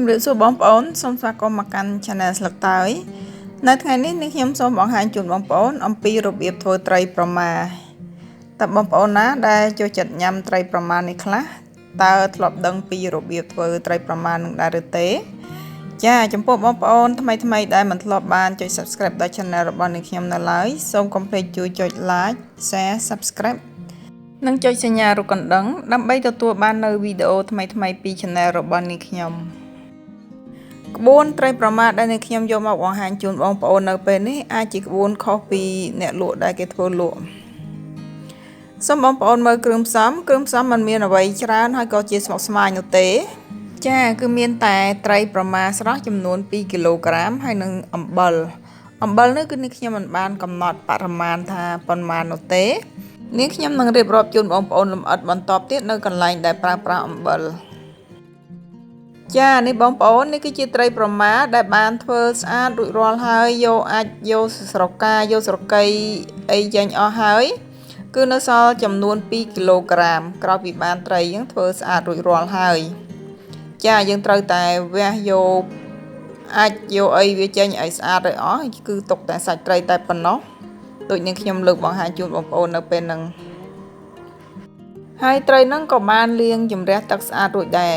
ជំរាបសួរបងប្អូនសូមស្វាគមន៍មកកាន់ Channel Sleuk Teuy នៅថ្ងៃនេះខ្ញុំសូមបង្ហាញជូនបងប្អូនអំពីរបៀបធ្វើត្រីប្រម៉ាតើបងប្អូនណាដែលចូលចិត្តញ៉ាំត្រីប្រម៉ានេះខ្លះតើធ្លាប់ដឹងពីរបៀបធ្វើត្រីប្រម៉ានឹងដែរឬទេចាចំពោះបងប្អូនថ្មីដែលមិនធ្លាប់បានចុច Subscribe ដល់ Channel របស់នាងខ្ញុំនៅឡើយសូមកុំភ្លេចជួយចុច Like Share Subscribe និងចុចសញ្ញារូបកណ្ដឹងដើម្បីទទួលបាននូវវីដេអូថ្មីពី Channel របស់នាងខ្ញុំក្បួនត្រីប្រម៉ាដែលនាងខ្ញុំយកមកបង្ហាញជូនបងប្អូននៅពេលនេះអាចជាក្បួនខុសពីអ្នកលក់ដែលគេធ្វើលក់សូមបងប្អូនមើលគ្រឿងផ្សំមិនមានអ្វីច្រើនហើយក៏ជាស្មុគស្មាញនោះទេចាគឺមានតែត្រីប្រម៉ាស្រស់ចំនួន2គីឡូក្រាមហើយនឹងអំបិលនេះគឺនាងខ្ញុំមិនបានកំណត់បរិមាណថាប៉ុន្មាននោះទេនាងខ្ញុំនឹងរៀបរាប់ជូនបងប្អូនលម្អិតបន្តទៀតនៅកន្លែងដែលប្រើប្រាស់អំបិលចានេះបងប្អូននេះគឺជាត្រីប្រម៉ាដែលបានធ្វើស្អាតរួចរាល់ហើយអាចយកស្រកាយកស្រកីអីចេញអស់ហើយគឺនៅសល់ចំនួន2គីឡូក្រាមក្រោយពីបានត្រីយើងធ្វើស្អាតរួចរាល់ហើយចាយើងត្រូវតែវះយកអាចយកអីវាចេញឲ្យស្អាតឲ្យអស់គឺទុកតែសាច់ត្រីតែប៉ុណ្ណោះដូចនាងខ្ញុំលើកបង្ហាញជូនបងប្អូននៅពេលហ្នឹងហើយត្រីហ្នឹងក៏បានលាងជម្រះទឹកស្អាតរួចដែរ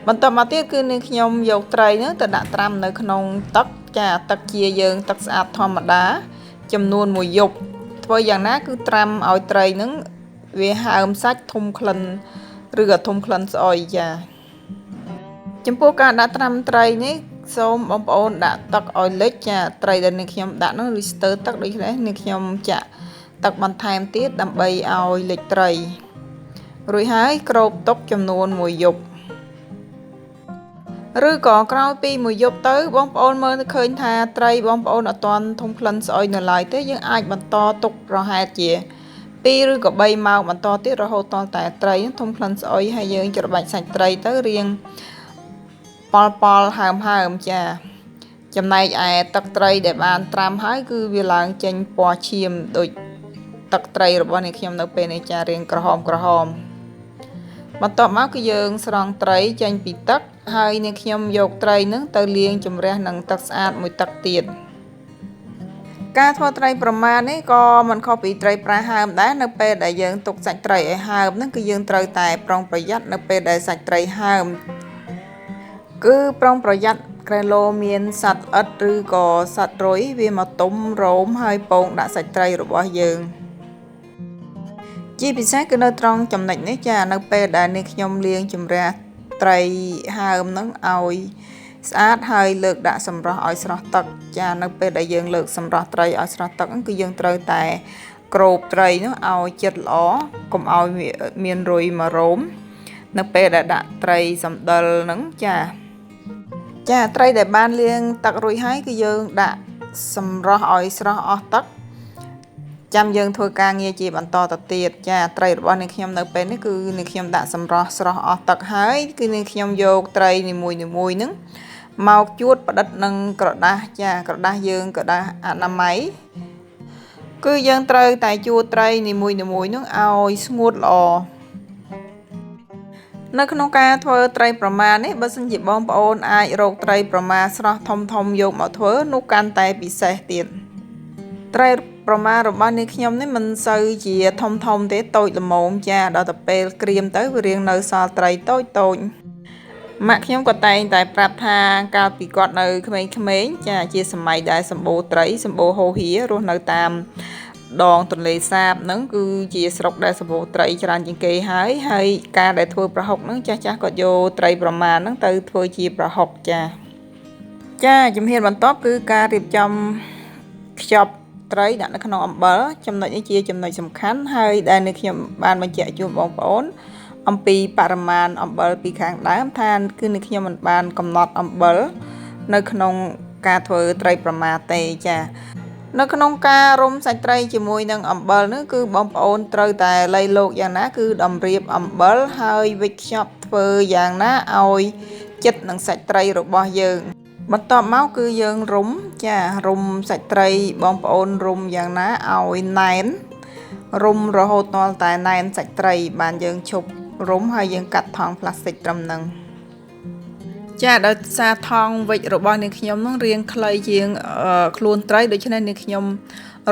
បន្តមកទៀតគឺនាងខ្ញុំយកត្រីហ្នឹងទៅដាក់ត្រាំនៅក្នុងទឹកចាទឹកជាយើងទឹកស្អាតធម្មតាចំនួន1យប់ធ្វើយ៉ាងណាគឺត្រាំឲ្យត្រីហ្នឹងវាហើមសាច់ធំក្លិនឬក៏ធំក្លិនស្អុយចាចំពោះការដាក់ត្រាំត្រីនេះសូមបងប្អូនដាក់ទឹកឲ្យលិចចាត្រីដែលនាងខ្ញុំដាក់នោះឬស្ទើរទឹកដូចនេះនាងខ្ញុំចាក់ទឹកបន្ថែមទៀតដើម្បីឲ្យលិចត្រីរួចហើយគ្របទុកចំនួន1យប់ឬក៏ក្រោយពី1យប់ទៅបងប្អូនមើលឃើញថាត្រីបងប្អូនអត់ទាន់ធំក្លិនស្អុយនៅឡើយទេយើងអាចបន្តទុកប្រហែលជា2ឬក៏3ម៉ោងបន្តទៀតរហូតដល់តែត្រីធំក្លិនស្អុយហើយយើងច្របាច់សាច់ត្រីទៅរៀងប៉លហើមចាចំណែកឯទឹកត្រីដែលបានត្រាំហើយគឺវាឡើងចេញពណ៌ឈាមដូចទឹកត្រីរបស់នាងខ្ញុំនៅពេលនេះចារៀងក្រហមបន្ទាប់មកគឺយើងស្រង់ត្រីចេញពីទឹកហើយនាងខ្ញុំយកត្រីនឹងទៅលាងជម្រះនឹងទឹកស្អាតមួយទឹកទៀតការធ្វើត្រីប្រម៉ានេះក៏មិនខុសពីត្រីប្រាហើមដែរនៅពេលដែលយើងទុកសាច់ត្រីឲ្យហើមហ្នឹងគឺយើងត្រូវតែប្រុងប្រយ័ត្ននៅពេលដែលសាច់ត្រីហើមគឺប្រុងប្រយ័ត្នក្រែឡូមានសត្វល្អិតឬក៏សត្វរុយវាមកទុំរោមហើយពងដាក់សាច់ត្រីរបស់យើងជាពិសេសគឺនៅត្រង់ចំណុចនេះចានៅពេលដែលនាងខ្ញុំលាងជម្រះត្រីហើមនឹងឲ្យស្អាតហើយលើកដាក់សម្រស់ឲ្យស្រស់ទឹកចានៅពេលដែលយើងលើកសម្រស់ត្រីឲ្យស្រស់ទឹកគឺយើងត្រូវតែគ្របត្រីនោះឲ្យជិតល្អកុំឲ្យមានរុយមករោមនៅពេលដែលដាក់ត្រីសម្ដិលហ្នឹងចាត្រីដែលបានលាងទឹករួចហើយគឺយើងដាក់សម្រស់ឲ្យស្រស់អស់ទឹកចាំយើងធ្វើការងារជាបន្តទៅទៀតចាត្រីរបស់នាងខ្ញុំនៅពេលនេះគឺនាងខ្ញុំដាក់សម្រស់ស្រស់អស់ទឹកហើយគឺនាងខ្ញុំយកត្រីនីមួយហ្នឹងមកជួតផ្ដិតនឹងក្រដាសចាក្រដាសយើងក្រដាសអនាម័យគឺយើងត្រូវតែជួតត្រីនីមួយនោះឲ្យស្ងួតល្អនៅក្នុងការធ្វើត្រីប្រម៉ានេះបើសិនជាបងប្អូនអាចរកត្រីប្រម៉ាស្រស់ធំយកមកធ្វើនោះកាន់តែពិសេសទៀតត្រីប្រម៉ារបស់នាងខ្ញុំនេះមិនសូវជាធំទេតូចល្មមចាដល់ទៅពេលក្រៀមទៅវារៀងនៅសល់ត្រីតូចម៉ាក់ខ្ញុំក៏តែងតែប្រាប់ថាកាលពីគាត់នៅក្មេងចាជាសម័យដែលសម្បូរត្រីសម្បូរហូហៀរស់នៅតាមដងទន្លេសាបហ្នឹងគឺជាស្រុកដែលសម្បូរត្រីច្រើនជាងគេហើយការដែលធ្វើប្រហុកហ្នឹងចាស់គាត់យកត្រីប្រម៉ាហ្នឹងទៅធ្វើជាប្រហុកចាជំហានបន្ទាប់គឺការរៀបចំខ្ចប់ត្រីដាក់នៅក្នុងអំបិលចំណុចនេះជាចំណុចសំខាន់ហើយដែលនាងខ្ញុំបានបញ្ជាក់ជូនបងប្អូនអំពីបរិមាណអំបិលពីខាងដើមថាគឺនាងខ្ញុំមិនបានកំណត់អំបិលនៅក្នុងការធ្វើត្រីប្រម៉ាទេចានៅក្នុងការរុំសាច់ត្រីជាមួយនឹងអំបិលនេះគឺបងប្អូនត្រូវតែលៃលោកយ៉ាងណាគឺតម្រៀបអំបិលហើយវិចខ្ចប់ធ្វើយ៉ាងណាឲ្យជិតនឹងសាច់ត្រីរបស់យើងបន្ទាប់មកគឺយើងរុំសាច់ត្រីបងប្អូនរុំយ៉ាងណាឲ្យណែនរុំរហូតដល់តែណែនសាច់ត្រីបានយើងឈប់រុំហើយយើងកាត់ថង់ផ្លាស្ទិកត្រឹមហ្នឹង ចាដោយសារថងវិចរបស់នាងខ្ញុំនឹងរៀងខ្លីជាងខ្លួនត្រីដូច្នេះនាងខ្ញុំ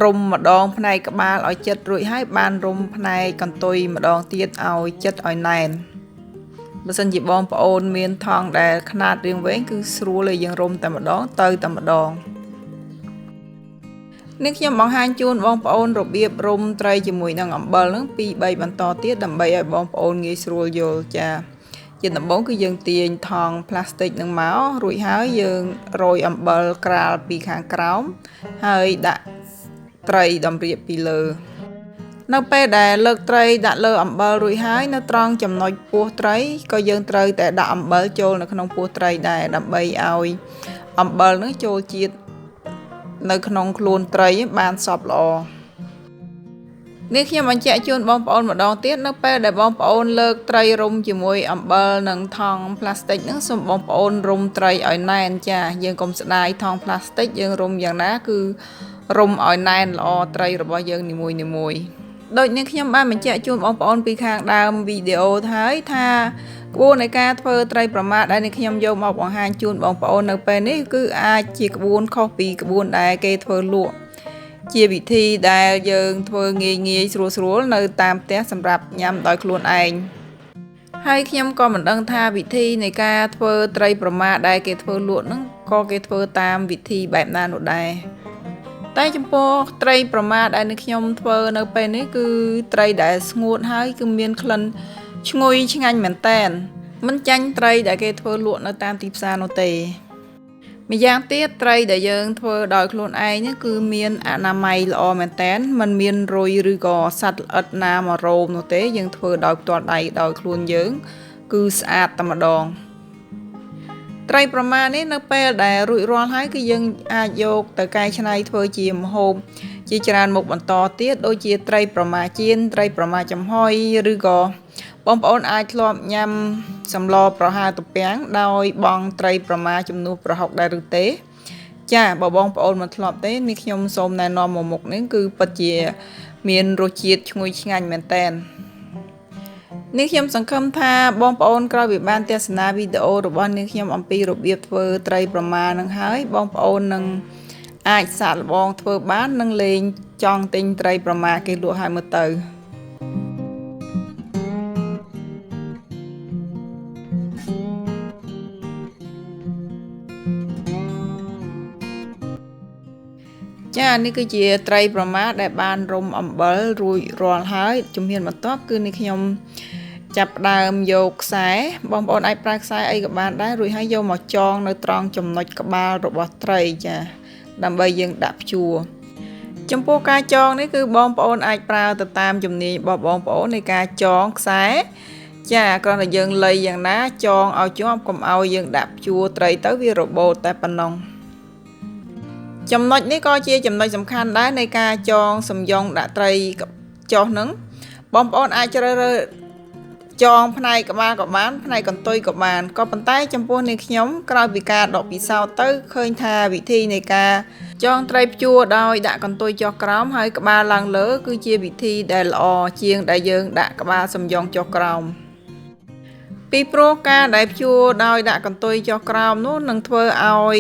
រុំម្ដងផ្នែកក្បាលឲ្យចិត្តរួចហើយបានរុំផ្នែកកន្ទុយម្ដងទៀតឲ្យចិត្តឲ្យណែនបើសិនជាបងប្អូនមានថងដែលຂະຫນាតរៀងវែងគឺស្រួលឲ្យយើងរុំតែម្ដងទៅតែម្ដងនេះខ្ញុំបង្ហាញជូនបងប្អូនរបៀបរុំត្រីជាមួយនឹងអំបិលហ្នឹងពី3បន្តទៀតដើម្បីឲ្យបងប្អូនងាយស្រួលយល់ចាជាដំបូងគឺយើងទាញថងផ្លាស្ទិកនឹងមករួចហើយយើងរោយអំបិលក្រាលពីខាងក្រោមហើយដាក់ត្រីតម្រៀបពីលើនៅពេលដែលលើកត្រីដាក់លើអំបិលរួចហើយនៅត្រង់ចំណុចពោះត្រីក៏យើងត្រូវតែដាក់អំបិលចូលនៅក្នុងពោះត្រីដែរដើម្បីឲ្យអំបិលនឹងចូលជាតិនៅក្នុងខ្លួនត្រីបានសព្វល្អនេះខ្ញុំបញ្ជាក់ជូនបងប្អូនម្ដងទៀតនៅពេលដែលបងប្អូនលើកត្រីរុំជាមួយអំបិលនិងថង់ផ្លាស្ទិកហ្នឹងសូមបងប្អូនរុំត្រីឲ្យណែនចាយើងកុំស្ដាយថង់ផ្លាស្ទិកយើងរុំយ៉ាងណាគឺរុំឲ្យណែនល្អត្រីរបស់យើងនីមួយៗដូចនេះខ្ញុំបានបញ្ជាក់ជូនបងប្អូនពីខាងដើមវីដេអូហើយថាក្បួននៃការធ្វើត្រីប្រមាថដែលនេះខ្ញុំយកមកបង្ហាញជូនបងប្អូននៅពេលនេះគឺអាចជាក្បួនខុសពីក្បួនដែលគេធ្វើលក់ជាវិធីដែលយើងធ្វើងាយស្រួលនៅតាមផ្ទះសម្រាប់ញ៉ាំដោយខ្លួនឯងហើយខ្ញុំក៏មិនដឹងថាវិធីនៃការធ្វើត្រីប្រមាថដែលគេធ្វើលក់ហ្នឹងក៏គេធ្វើតាមវិធីបែបណានោះដែរតែចំពោះត្រីប្រមាថដែលនេះខ្ញុំធ្វើនៅពេលនេះគឺត្រីដែលស្ងួតហើយគឺមានក្លិនឈ្ងុយឆ្ងាញ់មែនតែនមិនចាញ់ត្រីដែលគេធ្វើលក់នៅតាមទីផ្សារនោះទេម្យ៉ាងទៀតត្រីដែលយើងធ្វើដោយខ្លួនឯងនេះគឺមានអនាម័យល្អមែនតែនមិនមានរុយឬក៏សត្វល្អិតណាមករោមនោះទេយើងធ្វើដោយផ្ទាល់ដៃដោយខ្លួនយើងគឺស្អាតតែម្ដងត្រីប្រមាណនេះនៅពេលដែលរួចរាល់ហើយគឺយើងអាចយកទៅកែច្នៃធ្វើជាម្ហូបជាច្រើនមុខបន្តទៀតដូចជាត្រីប្រមាចៀនត្រីប្រមាចំហុយឬក៏បងប្អូនអាចធ្លាប់ញ៉ាំសម្លប្រហើរទំពាំងដោយបង់ត្រីប្រមាជំនួសប្រហុកដែរឬទេចាបើបងប្អូនមិនធ្លាប់ទេនេះខ្ញុំសូមណែនាំមួយមុខនេះគឺពិតជាមានរសជាតិឈ្ងុយឆ្ងាញ់មែនតែននេះខ្ញុំសង្ឃឹមថាបងប្អូនក្រោយពីបានទស្សនាវីដេអូរបស់នាងខ្ញុំអំពីរបៀបធ្វើត្រីប្រមានឹងហើយបងប្អូននឹងអាចសាកល្បងធ្វើបាននិងលេងចង់ទិញត្រីប្រមាគេលក់ឲ្យមើលទៅចានេះគឺជាត្រីប្រមាដែលបានរុំអំបិលរួចរាល់ហើយជំហានបន្ទាប់គឺនេះខ្ញុំចាប់ផ្ដើមយកខ្សែបងប្អូនអាចប្រើខ្សែអីក៏បានដែររួចហើយយកមកចងនៅត្រង់ចំណុចក្បាលរបស់ត្រីចាដើម្បីយើងដាក់ព្យួរចំពោះការចងនេះគឺបងប្អូនអាចប្រើទៅតាមជំនាញរបស់បងប្អូននៃការចងខ្សែចាគ្រាន់តែយើងលៃយ៉ាងណាចងឲ្យជាប់កុំឲ្យយើងដាក់ព្យួរត្រីទៅវារបូតតែប៉ុណ្ណោះចំណុចនេះក៏ជាចំណុចសំខាន់ដែរនៃការចងសំយ៉ុងដាក់ត្រីចុះហ្នឹងបងប្អូនអាចជ្រើសរើសចងផ្នែកក្បាលក៏បានផ្នែកកន្ទុយក៏បានក៏ប៉ុន្តែចំពោះនេះខ្ញុំក្រោយពីការដកពិសោធន៍ទៅឃើញថាវិធីនៃការចងត្រីព្យួរដោយដាក់កន្ទុយចុះក្រោមហើយក្បាលឡើងលើគឺជាវិធីដែលល្អជាងដែលយើងដាក់ក្បាលសំយ៉ុងចុះក្រោមពីព្រោះការដែលព្យួរដោយដាក់កន្ទុយចុះក្រោមនោះនឹងធ្វើឲ្យ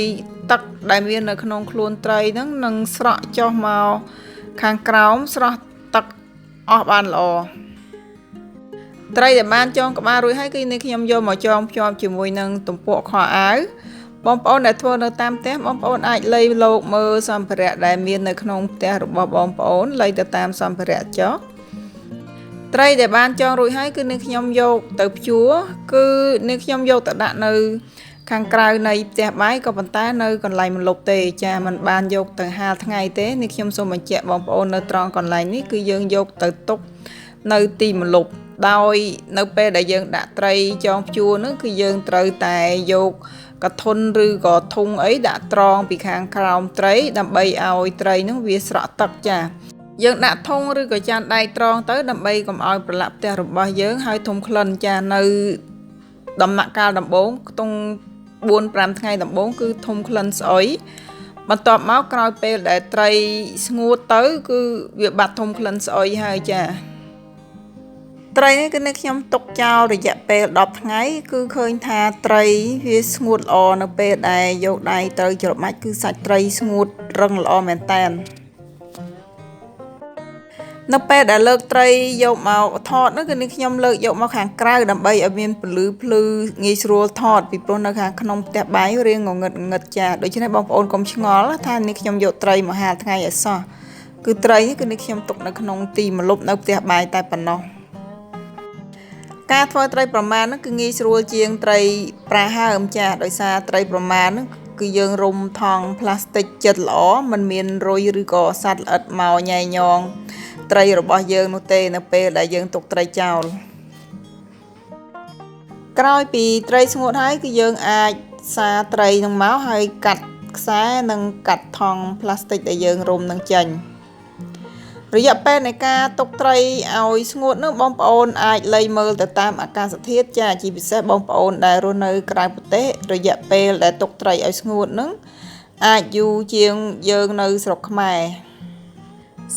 ទឹកដែលមាននៅក្នុងខ្លួនត្រីហ្នឹងនឹងស្រក់ចុះមកខាងក្រោមស្រស់ទឹកអស់បានល្អត្រីដែលបានចងក្បាលរួចហើយគឺនេះខ្ញុំយកមកចងភ្ជាប់ជាមួយនឹងទំពក់ខោអាវបងប្អូនដែលធ្វើនៅតាមផ្ទះបងប្អូនអាចលៃលោកមើលសម្ភារៈដែលមាននៅក្នុងផ្ទះរបស់បងប្អូនលៃទៅតាមសម្ភារៈចុះត្រីដែលបានចងរួចហើយគឺនេះខ្ញុំយកទៅព្យួរគឺនេះខ្ញុំយកទៅដាក់នៅខាងក្រៅនៃផ្ទះបាយក៏ប៉ុន្តែនៅកន្លែងម្លប់ទេចាមិនបានយកទៅហាលថ្ងៃទេនេះខ្ញុំសូមបញ្ជាក់បងប្អូននៅត្រង់កន្លែងនេះគឺយើងយកទៅទុកនៅទីម្លប់ដោយនៅពេលដែលយើងដាក់ត្រីចងព្យួរនោះគឺយើងត្រូវតែយកកធុនឬក៏ធុងអីដាក់ត្រង់ពីខាងក្រោមត្រីដើម្បីឲ្យត្រីនោះវាស្រក់ទឹកចាយើងដាក់ធុងឬក៏ចានដែកត្រង់ទៅដើម្បីកុំឲ្យប្រឡាក់ផ្ទះរបស់យើងហើយធំក្លិនចានៅដំណាក់កាលដំបូងខ្ទង់ 4-5 ថ្ងៃដំបូងគឺធំក្លិនស្អុយបន្ទាប់មកក្រោយពេលដែលត្រីស្ងួតទៅគឺវាបាត់ធំក្លិនស្អុយហើយចា ត្រីនេះគឺនៅខ្ញុំទុកចោលរយៈពេល10ថ្ងៃគឺឃើញថាត្រីវាស្ងួតល្អនៅពេលដែលយកដៃត្រូវច្របាច់គឺសាច់ត្រីស្ងួតរឹងល្អមែនតើនៅពេលដែលលើកត្រីយកមកថតនោះគឺនេះខ្ញុំលើកយកមកខាងក្រៅដើម្បីឲ្យមានពន្លឺភ្លឺងាយស្រួលថតពីព្រោះនៅខាងក្នុងផ្ទះបាយរៀងងងឹតចាដូច្នេះបងប្អូនកុំឆ្ងល់ថានេះខ្ញុំយកត្រីមកហាលថ្ងៃឲ្យសោះគឺត្រីនេះគឺនេះខ្ញុំទុកនៅក្នុងទីម្លប់នៅផ្ទះបាយតែប៉ុណ្ណោះការធ្វើត្រីប្រមាណនោះគឺងាយស្រួលជាងត្រីប្រាហើមចាដោយសារត្រីប្រមាណនោះគឺយើងរុំថង់ផ្លាស្ទិកចិត្តល្អមិនមានរុយឬក៏សត្វល្អិតមកញ៉ៃញងត្រីរបស់យើងនោះទេនៅពេលដែលយើងទុកត្រីចោលក្រោយពីត្រីស្ងួតហើយគឺយើងអាចសាត្រីនឹងមកហើយកាត់ខ្សែនិងកាត់ថង់ផ្លាស្ទិកដែលយើងរុំនឹងចេញរយៈពេលនៃការទុកត្រីឲ្យស្ងួតនោះបងប្អូនអាចលៃមើលទៅតាមអាកាសធាតុចាជាពិសេសបងប្អូនដែលរស់នៅក្រៅប្រទេសរយៈពេលដែលទុកត្រីឲ្យស្ងួតនឹងអាចយូរជាងយើងនៅស្រុកខ្មែរ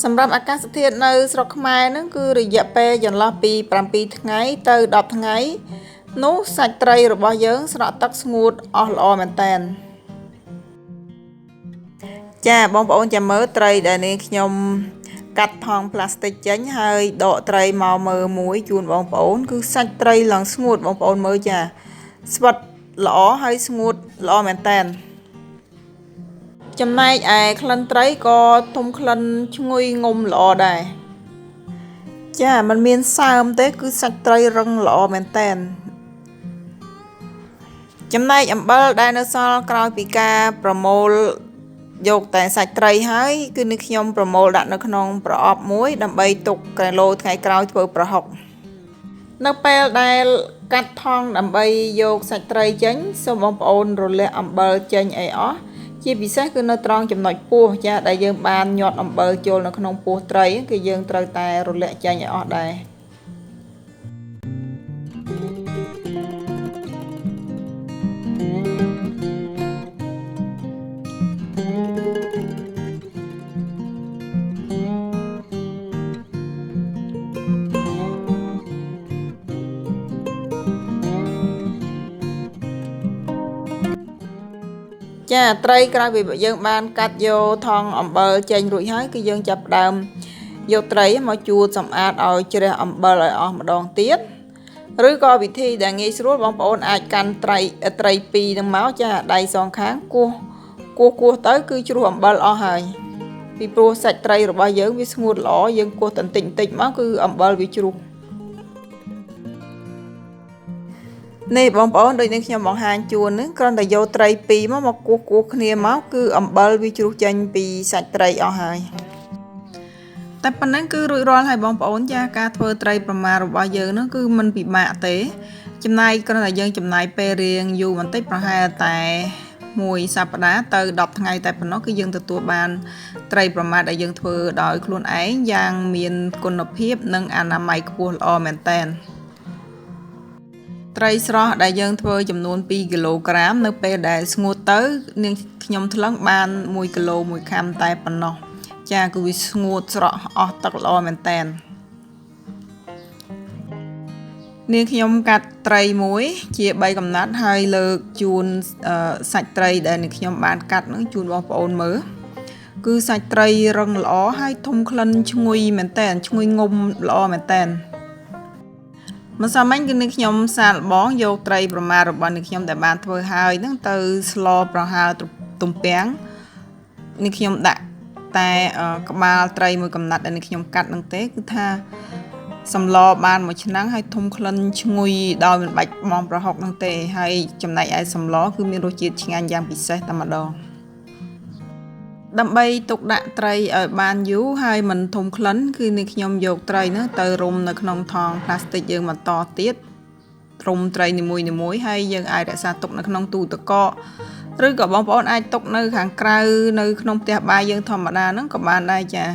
សម្រាប់អាកាសធាតុនៅស្រុកខ្មែរហ្នឹងគឺរយៈពេលចន្លោះពី7ថ្ងៃទៅ10ថ្ងៃនោះសាច់ត្រីរបស់យើងស្រក់ទឹកស្ងួតអស់ល្អមែនតើចាបងប្អូនចាំមើលត្រីដែលនេះខ្ញុំកាត់ថង់ផ្លាស្ទិកចេញហើយដកត្រីមកមើលមួយជូនបងប្អូនគឺសាច់ត្រីឡើងស្ងួតបងប្អូនមើលចាស្វិតល្អហើយស្ងួតល្អមែនតើចំណែកឯក្លិនត្រីក៏ធំក្លិនឈ្ងុយងុំល្អដែរចាมันមានសើមទេគឺសាច់ត្រីរឹងល្អមែនតើចំណែកអំបិលដែលនៅសល់ក្រោយពីការប្រមូលយកតែសាច់ត្រីហើយគឺនេះខ្ញុំប្រមូលដាក់នៅក្នុងប្រអប់មួយដើម្បីទុកគីឡូថ្ងៃក្រោយធ្វើប្រហុកនៅពេលដែលកាត់ថង់ដើម្បីយកសាច់ត្រីចេញសូមបងប្អូនរលាក់អំបិលចេញឲ្យអស់ជាពិសេសគឺនៅត្រង់ចំណុចពោះចាដែលយើងបានញាត់អំបិលចូលនៅក្នុងពោះត្រីគឺយើងត្រូវតែរលាក់ចេញឲ្យអស់ដែរចាត្រីក្រោយពីយើងបានកាត់យកថង់អំបិលចេញរួចហើយគឺយើងចាប់ផ្ដើមយកត្រីមកជូតសម្អាតឲ្យជ្រះអំបិលឲ្យអស់ម្ដងទៀតឬក៏វិធីដែលងាយស្រួលបងប្អូនអាចកាន់ត្រីពីរនឹងមកចាដៃសងខាងគោះទៅគឺជ្រោះអំបិលអស់ហើយពីព្រោះសាច់ត្រីរបស់យើងវាស្ងួតល្អយើងគោះតែបន្តិចមកគឺអំបិលវាជ្រោះនេះបងប្អូនដូចនេះខ្ញុំបង្ហាញជូននេះគ្រាន់តែយកត្រីពីរមកគោះគ្នាមកគឺអំបិលវាជ្រុះចេញពីសាច់ត្រីអស់ហើយតែប៉ុណ្ណឹងគឺរួចរាល់ហើយបងប្អូនចាការធ្វើត្រីប្រមារបស់យើងនោះគឺមិនពិបាកទេចំណាយគ្រាន់តែយើងចំណាយពេលរៀងយូរបន្តិចប្រហែលតែ1សប្តាហ៍ទៅ10ថ្ងៃតែប៉ុណ្ណោះគឺយើងទទួលបានត្រីប្រមាដែលយើងធ្វើដោយខ្លួនឯងយ៉ាងមានគុណភាពនិងអនាម័យខ្ពស់ល្អមែនតើត្រីស្រស់ដែលយើងធ្វើចំនួន2គីឡូក្រាមនៅពេលដែលស្ងួតទៅនាងខ្ញុំថ្លឹងបាន1គីឡូ1ខាំតែប៉ុណ្ណោះចាគឺវាស្ងួតស្រក់អស់ទឹកល្អមែនតើនាងខ្ញុំកាត់ត្រីមួយជា3កំណាត់ហើយលើកជូនសាច់ត្រីដែលនាងខ្ញុំបានកាត់នឹងជូនបងប្អូនមើលគឺសាច់ត្រីរឹងល្អហើយធំក្លិនឈ្ងុយមែនតើឈ្ងុយងុំល្អមែនតើមិនសាមញ្ញគឺនាងខ្ញុំសាកល្បងយកត្រីប្រមារបស់នាងខ្ញុំដែលបានធ្វើហើយហ្នឹងទៅស្លប្រហើរទំពាំងនាងខ្ញុំដាក់តែក្បាលត្រីមួយកំណាត់ដែលនាងខ្ញុំកាត់ហ្នឹងទេគឺថាសម្លបានមួយឆ្នាំងហើយធំក្លិនឈ្ងុយដោយមិនបាច់បង់ប្រហុកហ្នឹងទេហើយចំណែកឯសម្លគឺមានរសជាតិឆ្ងាញ់យ៉ាងពិសេសតែម្ដងដើម្បីទុកដាក់ត្រីឲ្យបានយូរហើយមិនធំក្លិនគឺនាងខ្ញុំយកត្រីនោះទៅរុំនៅក្នុងថង់ផ្លាស្ទិកយើងបន្តទៀតរុំត្រីនីមួយហើយយើងអាចរក្សាទុកនៅក្នុងទូទឹកកកឬក៏បងប្អូនអាចទុកនៅខាងក្រៅនៅក្នុងផ្ទះបាយយើងធម្មតាហ្នឹងក៏បានដែរចា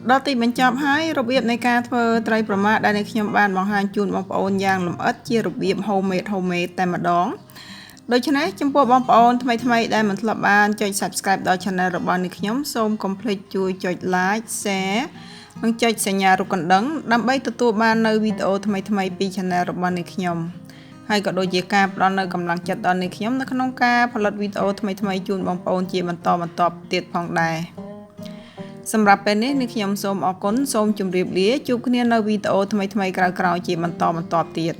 ដល់ទីបញ្ចប់ហើយរបៀបនៃការធ្វើត្រីប្រមាដែលនាងខ្ញុំបានបង្ហាញជូនបងប្អូនយ៉ាងលម្អិតជារបៀប homemade តែម្ដងដូច្នេះចំពោះបងប្អូនថ្មីដែលមិនធ្លាប់បានចុច Subscribe ដល់ Channel របស់នាងខ្ញុំសូមកុំភ្លេចជួយចុច Like Share និងចុចសញ្ញារូបកណ្ដឹងដើម្បីទទួលបាននៅវីដេអូថ្មីៗពី Channel របស់អ្នកខ្ញុំហើយក៏ដូចជាការផ្ដល់នៅកម្លាំងចិត្តដល់អ្នកខ្ញុំនៅក្នុងការផលិតវីដេអូថ្មីៗជូនបងប្អូនជាបន្តទៀតផងដែរសម្រាប់ពេលនេះអ្នកខ្ញុំសូមអរគុណសូមជម្រាបលាជួបគ្នានៅវីដេអូថ្មីៗក្រោយៗជាបន្តទៀត